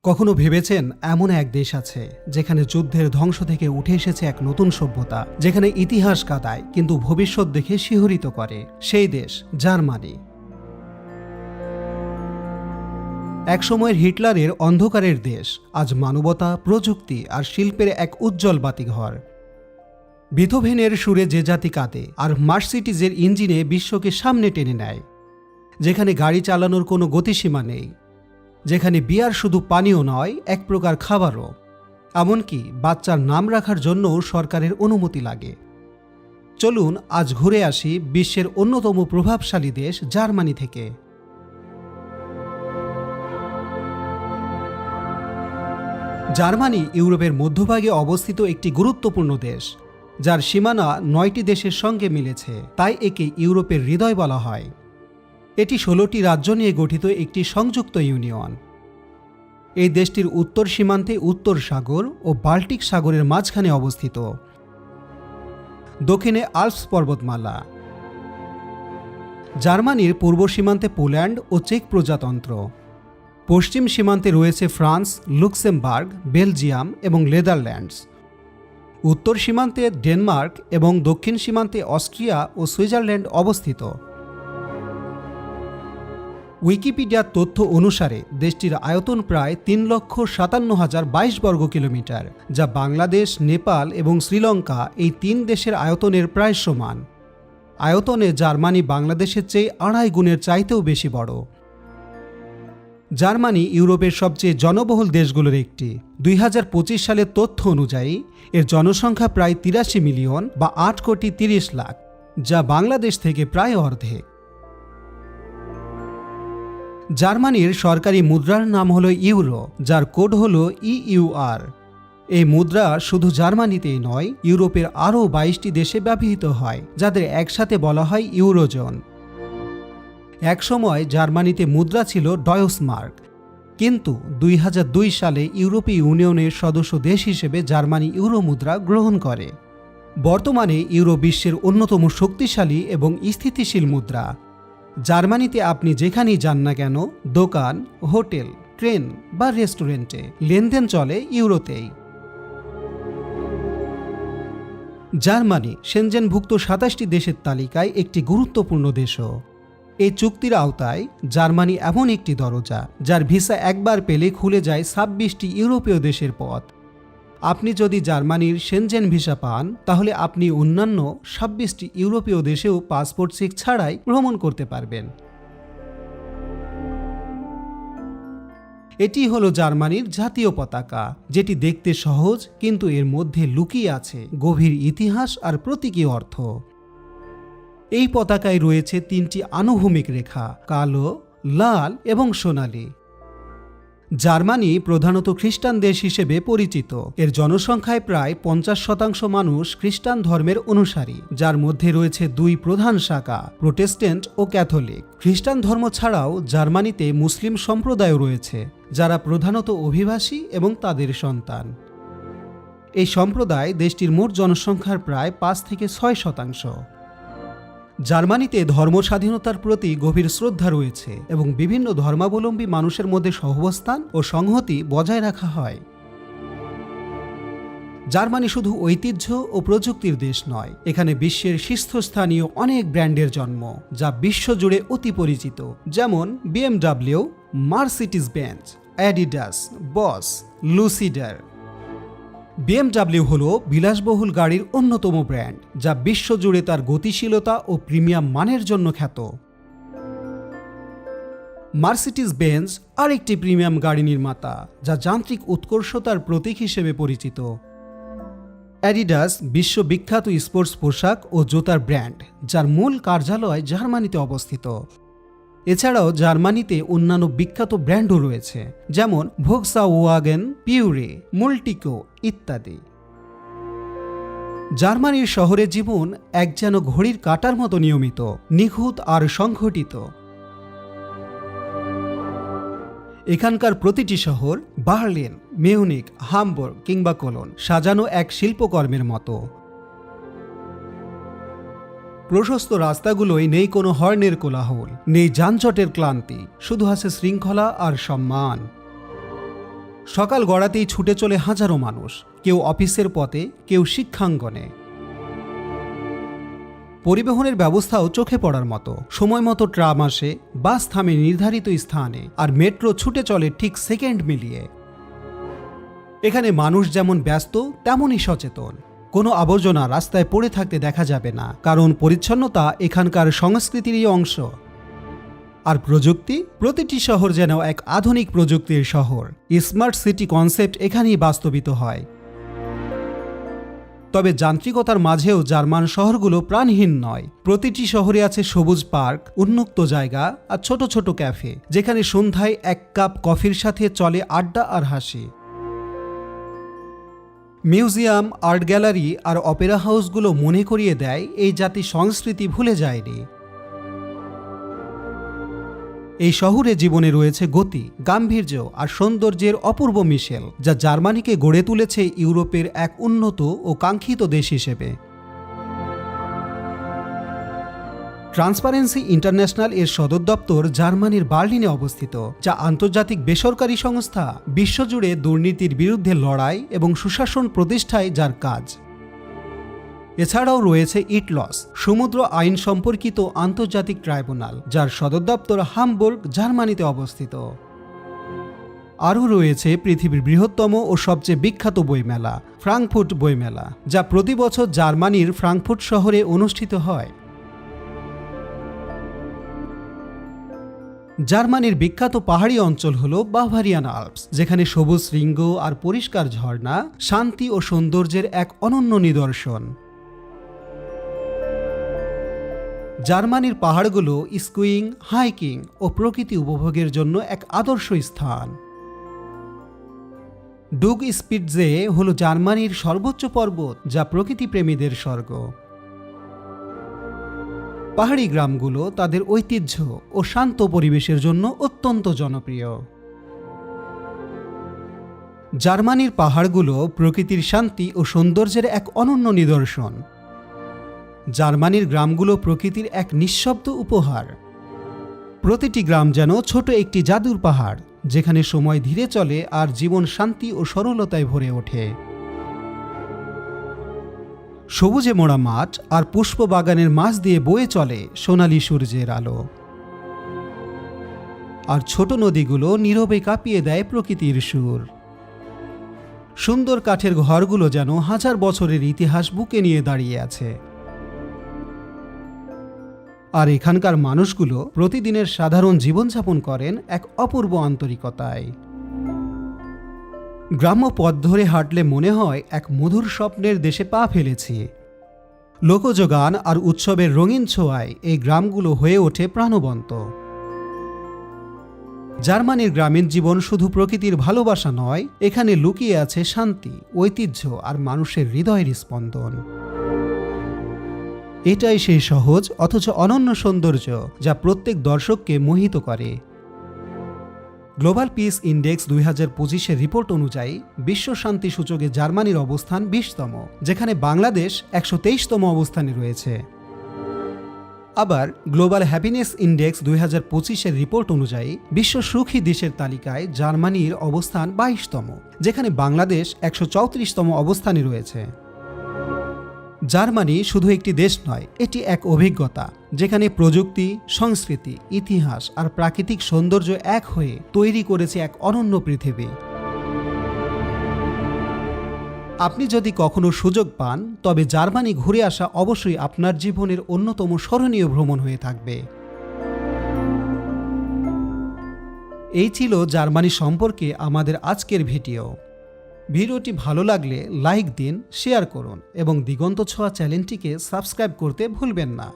কখনো ভেবেছেন এমন এক দেশ আছে যেখানে যুদ্ধের ধ্বংস থেকে উঠে এসেছে এক নতুন সভ্যতা, যেখানে ইতিহাস কাঁদায় কিন্তু ভবিষ্যৎ দেখে শিহরিত করে? সেই দেশ জার্মানি। একসময়ের হিটলারের অন্ধকারের দেশ আজ মানবতা, প্রযুক্তি আর শিল্পের এক উজ্জ্বল বাতিঘর। বিথোভেনের সুরে যে জাতি কাঁদে আর মার্সিডিজের ইঞ্জিনে বিশ্বকে সামনে টেনে নেয়, যেখানে গাড়ি চালানোর কোনো গতিসীমা নেই, যেখানে বিয়ার শুধু পানীয় নয়, এক প্রকার খাবারও। এমনকি বাচ্চার নাম রাখার জন্যও সরকারের অনুমতি লাগে। চলুন আজ ঘুরে আসি বিশ্বের অন্যতম প্রভাবশালী দেশ জার্মানি থেকে। জার্মানি ইউরোপের মধ্যভাগে অবস্থিত একটি গুরুত্বপূর্ণ দেশ, যার সীমানা 9টি দেশের সঙ্গে মিলেছে, তাই একে ইউরোপের হৃদয় বলা হয়। এটি 16টি রাজ্য নিয়ে গঠিত একটি সংযুক্ত ইউনিয়ন। এই দেশটির উত্তর সীমান্তে উত্তর সাগর ও বাল্টিক সাগরের মাঝখানে অবস্থিত। দক্ষিণে আল্পস পর্বতমালা। জার্মানির পূর্ব সীমান্তে পোল্যান্ড ও চেক প্রজাতন্ত্র। পশ্চিম সীমান্তে রয়েছে ফ্রান্স, লুক্সেমবার্গ, বেলজিয়াম এবং নেদারল্যান্ডস। উত্তর সীমান্তে ডেনমার্ক এবং দক্ষিণ সীমান্তে অস্ট্রিয়া ও সুইজারল্যান্ড অবস্থিত। উইকিপিডিয়ার তথ্য অনুসারে দেশটির আয়তন প্রায় 3,57,022 বর্গ কিলোমিটার, যা বাংলাদেশ, নেপাল এবং শ্রীলঙ্কা এই 3 দেশের আয়তনের প্রায় সমান। আয়তনে জার্মানি বাংলাদেশের চেয়ে 2.5 গুণের চাইতেও বেশি বড়। জার্মানি ইউরোপের সবচেয়ে জনবহুল দেশগুলোর একটি। 2025 সালের তথ্য অনুযায়ী এর জনসংখ্যা প্রায় 83 মিলিয়ন বা 8,30 লাখ, যা বাংলাদেশ থেকে প্রায় অর্ধেক। জার্মানির সরকারি মুদ্রার নাম হল ইউরো, যার কোড হল EUR। এই মুদ্রা শুধু জার্মানিতেই নয়, ইউরোপের আরও 22টি দেশে ব্যবহৃত হয়, যাদের একসাথে বলা হয় ইউরোজোন। একসময় জার্মানিতে মুদ্রা ছিল ডয়সমার্ক, কিন্তু 2002 সালে ইউরোপীয় ইউনিয়নের সদস্য দেশ হিসেবে জার্মানি ইউরো মুদ্রা গ্রহণ করে। বর্তমানে ইউরো বিশ্বের অন্যতম শক্তিশালী এবং স্থিতিশীল মুদ্রা। জার্মানিতে আপনি যেখানেই যান না কেন, দোকান, হোটেল, ট্রেন বা রেস্টুরেন্টে লেনদেন চলে ইউরোতেই। জার্মানি সেনজেনভুক্ত 27টি দেশের তালিকায় একটি গুরুত্বপূর্ণ দেশও। এই চুক্তির আওতায় জার্মানি এমন একটি দরজা, যার ভিসা একবার পেলে খুলে যায় 26টি ইউরোপীয় দেশের পথ। আপনি যদি জার্মানির সেনজেন ভিসা পান, তাহলে আপনি অন্যান্য 26টি ইউরোপীয় দেশেও পাসপোর্ট চেক ছাড়াই ভ্রমণ করতে পারবেন। এটি হলো জার্মানির জাতীয় পতাকা, যেটি দেখতে সহজ কিন্তু এর মধ্যে লুকিয়ে আছে গভীর ইতিহাস আর প্রতীকী অর্থ। এই পতাকায় রয়েছে 3টি আনুভূমিক রেখা, কালো, লাল এবং সোনালী। জার্মানি প্রধানত খ্রিস্টান দেশ হিসেবে পরিচিত। এর জনসংখ্যায় প্রায় 50% মানুষ খ্রিস্টান ধর্মের অনুসারী, যার মধ্যে রয়েছে 2 প্রধান শাখা, প্রোটেস্ট্যান্ট ও ক্যাথলিক। খ্রিস্টান ধর্ম ছাড়াও জার্মানিতে মুসলিম সম্প্রদায়ও রয়েছে, যারা প্রধানত অভিবাসী এবং তাদের সন্তান। এই সম্প্রদায় দেশটির মোট জনসংখ্যার প্রায় 5 থেকে 6%। জার্মানিতে ধর্ম স্বাধীনতার প্রতি গভীর শ্রদ্ধা রয়েছে এবং বিভিন্ন ধর্মাবলম্বী মানুষের মধ্যে সহাবস্থান ও সংহতি বজায় রাখা হয়। জার্মানি শুধু ঐতিহ্য ও প্রযুক্তির দেশ নয়, এখানে বিশ্বের শীর্ষস্থানীয় অনেক ব্র্যান্ডের জন্ম, যা বিশ্বজুড়ে অতি পরিচিত, যেমন BMW, মার্সিডিজ বেঞ্জ, অ্যাডিডাস, বস, লুসিডার। BMW হল বিলাসবহুল গাড়ির অন্যতম ব্র্যান্ড, যা বিশ্বজুড়ে তার গতিশীলতা ও প্রিমিয়াম মানের জন্য খ্যাত। মার্সিডিজ বেঞ্জ আরেকটি প্রিমিয়াম গাড়ি নির্মাতা, যা যান্ত্রিক উৎকর্ষতার প্রতীক হিসেবে পরিচিত। অ্যাডিডাস বিশ্ববিখ্যাত স্পোর্টস পোশাক ও জুতার ব্র্যান্ড, যার মূল কার্যালয় জার্মানিতে অবস্থিত। এছাড়াও জার্মানিতে অন্যান্য বিখ্যাত ব্র্যান্ডও রয়েছে, যেমন ভোক্সওয়াগেন, পিউরে, মুলটিকো ইত্যাদি। জার্মানির শহরে জীবন এক যেন ঘড়ির কাঁটার মতো নিয়মিত, নিখুঁত আর সংগঠিত। এখানকার প্রতিটি শহর, বার্লিন, মিউনিক, হামবুর্গ কিংবা কোলন, সাজানো এক শিল্পকর্মের মতো। প্রশস্ত রাস্তাগুলোয় নেই কোনো হর্নের কোলাহল, নেই যানজটের ক্লান্তি, শুধু আছে শৃঙ্খলা আর সম্মান। সকাল গড়াতেই ছুটে চলে হাজারো মানুষ, কেউ অফিসের পথে, কেউ শিক্ষাঙ্গনে। পরিবহনের ব্যবস্থাও চোখে পড়ার মতো। সময় মতো ট্রাম আসে, বাস থামে নির্ধারিত স্থানে, আর মেট্রো ছুটে চলে ঠিক সেকেন্ড মিলিয়ে। এখানে মানুষ যেমন ব্যস্ত তেমনই সচেতন। কোনো আবর্জনা রাস্তায় পড়ে থাকতে দেখা যাবে না, কারণ পরিচ্ছন্নতা এখানকার সংস্কৃতিরই অংশ। আর প্রযুক্তি, প্রতিটি শহর যেন এক আধুনিক প্রযুক্তির শহর। স্মার্ট সিটি কনসেপ্ট এখানেই বাস্তবিত হয়। তবে যান্ত্রিকতার মাঝেও জার্মান শহরগুলো প্রাণহীন নয়। প্রতিটি শহরে আছে সবুজ পার্ক, উন্মুক্ত জায়গা আর ছোট ছোট ক্যাফে, যেখানে সন্ধ্যায় এক কাপ কফির সাথে চলে আড্ডা আর হাসি। মিউজিয়াম, আর্ট গ্যালারি আর অপেরা হাউসগুলো মনে করিয়ে দেয় এই জাতি সংস্কৃতি ভুলে যায়নি। এই শহুরে জীবনে রয়েছে গতি, গাম্ভীর্য আর সৌন্দর্যের অপূর্ব মিশেল, যা জার্মানিকে গড়ে তুলেছে ইউরোপের এক উন্নত ও কাঙ্ক্ষিত দেশ হিসেবে। ট্রান্সপারেন্সি ইন্টারন্যাশনাল এর সদর দপ্তর জার্মানির বার্লিনে অবস্থিত, যা আন্তর্জাতিক বেসরকারি সংস্থা বিশ্বজুড়ে দুর্নীতির বিরুদ্ধে লড়াই এবং সুশাসন প্রতিষ্ঠায় যার কাজ। এছাড়াও রয়েছে ইটলস, সমুদ্র আইন সম্পর্কিত আন্তর্জাতিক ট্রাইব্যুনাল, যার সদর দপ্তর হামবুর্গ, জার্মানিতে অবস্থিত। আরও রয়েছে পৃথিবীর বৃহত্তম ও সবচেয়ে বিখ্যাত বইমেলা, ফ্রাঙ্কফুর্ট বইমেলা, যা প্রতি বছর জার্মানির ফ্রাঙ্কফুর্ট শহরে অনুষ্ঠিত হয়। জার্মানির বিখ্যাত পাহাড়ি অঞ্চল হল বাভারিয়ান আল্পস, যেখানে সবুজ শৃঙ্গ আর পরিষ্কার ঝর্ণা শান্তি ও সৌন্দর্যের এক অনন্য নিদর্শন। জার্মানির পাহাড়গুলো স্কিইং, হাইকিং ও প্রকৃতি উপভোগের জন্য এক আদর্শ স্থান। ডুগ স্পিটজে হল জার্মানির সর্বোচ্চ পর্বত, যা প্রকৃতিপ্রেমীদের স্বর্গ। পাহাড়ি গ্রামগুলো তাদের ঐতিহ্য ও শান্ত পরিবেশের জন্য অত্যন্ত জনপ্রিয়। জার্মানির পাহাড়গুলো প্রকৃতির শান্তি ও সৌন্দর্যের এক অনন্য নিদর্শন। জার্মানির গ্রামগুলো প্রকৃতির এক নিঃশব্দ উপহার। প্রতিটি গ্রাম যেন ছোট একটি জাদুর পাহাড়, যেখানে সময় ধীরে চলে আর জীবন শান্তি ও সরলতায় ভরে ওঠে। সবুজে মোড়া মাঠ আর পুষ্প বাগানের মাঝ দিয়ে বয়ে চলে সোনালী সূর্যের আলো, আর ছোট নদীগুলো নীরবে কাঁপিয়ে দেয় প্রকৃতির সুর। সুন্দর কাঠের ঘরগুলো যেন হাজার বছরের ইতিহাস বুকে নিয়ে দাঁড়িয়ে আছে। আর এখানকার মানুষগুলো প্রতিদিনের সাধারণ জীবনযাপন করেন এক অপূর্ব আন্তরিকতায়। গ্রাম্য পথ ধরে হাঁটলে মনে হয় এক মধুর স্বপ্নের দেশে পা ফেলেছি। লোকজ গান আর উৎসবের রঙিন ছোঁয়ায় এই গ্রামগুলো হয়ে ওঠে প্রাণবন্ত। জার্মানির গ্রামীণ জীবন শুধু প্রকৃতির ভালোবাসা নয়, এখানে লুকিয়ে আছে শান্তি, ঐতিহ্য আর মানুষের হৃদয়ের স্পন্দন। এটাই সেই সহজ অথচ অনন্য সৌন্দর্য যা প্রত্যেক দর্শককে মোহিত করে। গ্লোবাল পিস ইন্ডেক্স 2025-এর রিপোর্ট অনুযায়ী বিশ্ব শান্তি সূচকে জার্মানির অবস্থান 20তম, যেখানে বাংলাদেশ 123তম অবস্থানে রয়েছে। আবার গ্লোবাল হ্যাপিনেস ইন্ডেক্স 2025-এর রিপোর্ট অনুযায়ী বিশ্ব সুখী দেশের তালিকায় জার্মানির অবস্থান 22তম, যেখানে বাংলাদেশ 134তম অবস্থানে রয়েছে। জার্মানি শুধু একটি দেশ নয়, এটি এক অভিজ্ঞতা, যেখানে প্রযুক্তি, সংস্কৃতি, ইতিহাস আর প্রাকৃতিক সৌন্দর্য এক হয়ে তৈরি করেছে এক অনন্য পৃথিবী। আপনি যদি কখনো সুযোগ পান, তবে জার্মানি ঘুরে আসা অবশ্যই আপনার জীবনের অন্যতম স্মরণীয় ভ্রমণ হয়ে থাকবে। এই ছিল জার্মানি সম্পর্কে আমাদের আজকের ভিডিওটি ভালো লাগলে লাইক দিন, শেয়ার করুন এবং দিগন্ত ছোঁয়া চ্যানেলটিকে সাবস্ক্রাইব করতে ভুলবেন না।